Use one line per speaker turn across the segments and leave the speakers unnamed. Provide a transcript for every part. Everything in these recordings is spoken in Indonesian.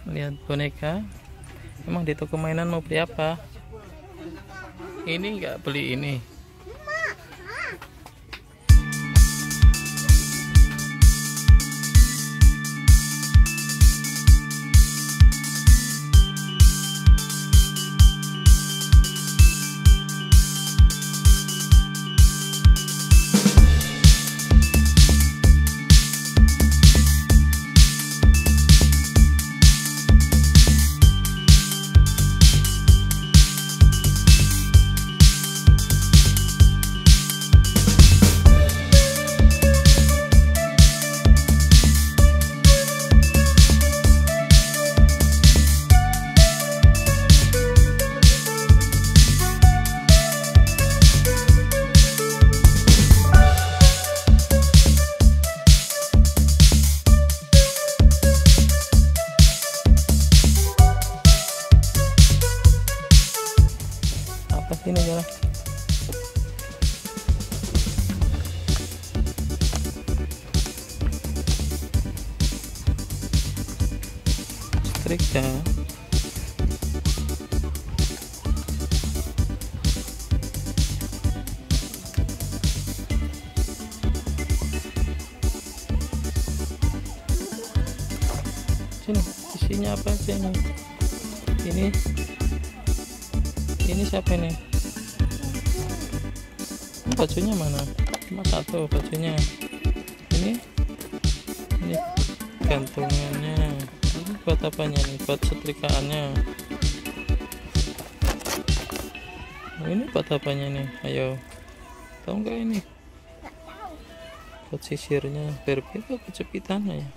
Lihat boneka. Emang di toko mainan mau beli apa? Ini nggak beli ini. Apa sih ini jalan? Setrika. Sini, isinya apa sih ini? Ini siapa ini? Bajunya mana? Cuma satu bajunya. Ini gantungannya. Ini buat apanya nih? Buat setrikaannya. Ini buat apanya nih? Ayo, tahu nggak ini? Buat sisirnya. Barbie atau kejepitannya ya?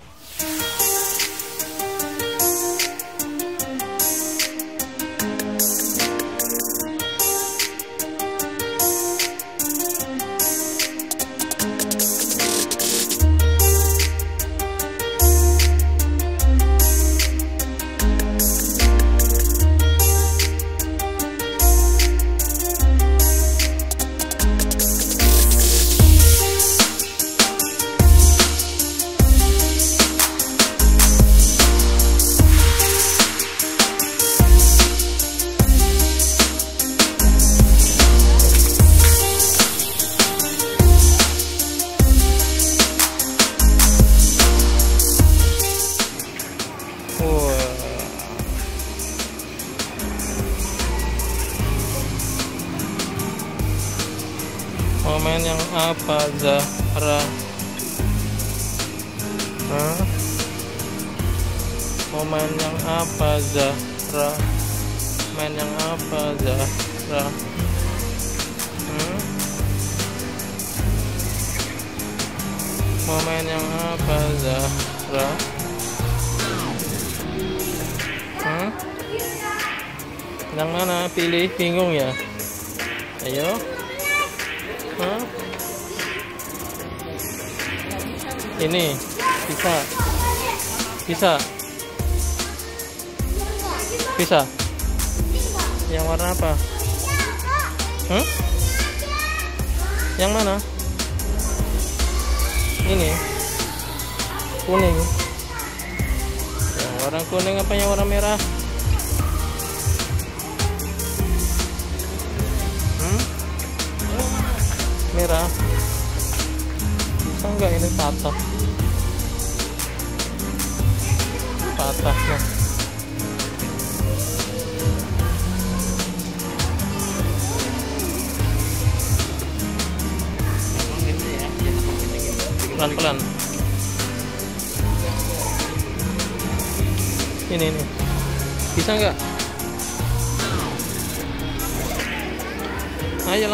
Momen yang apa, Zahra? Hah? Momen yang apa, Zahra? Main yang apa, Zahra? Momen yang apa, Zahra? Yang mana? Pilih, bingung ya? Ayo. Ini bisa yang warna apa? Yang mana? Ini kuning. Yang warna kuning apa yang warna merah? Merah. Bisa nggak ini patah? Patahnya. Pelan-pelan. Ini. Bisa nggak? Ayo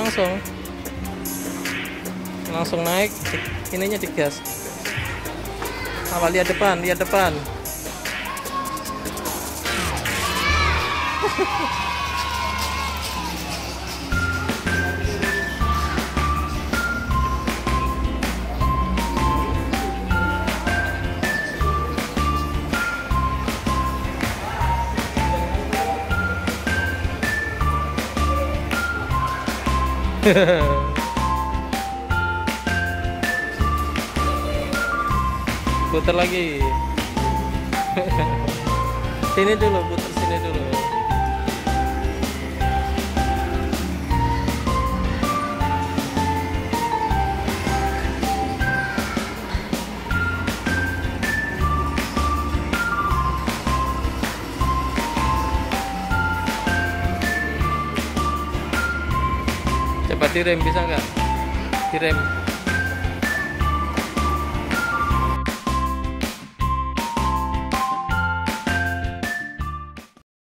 langsung naik, ininya digas. Awal lihat depan. Putar lagi. Sini dulu, putar sini dulu. Coba direm, bisa nggak? Direm.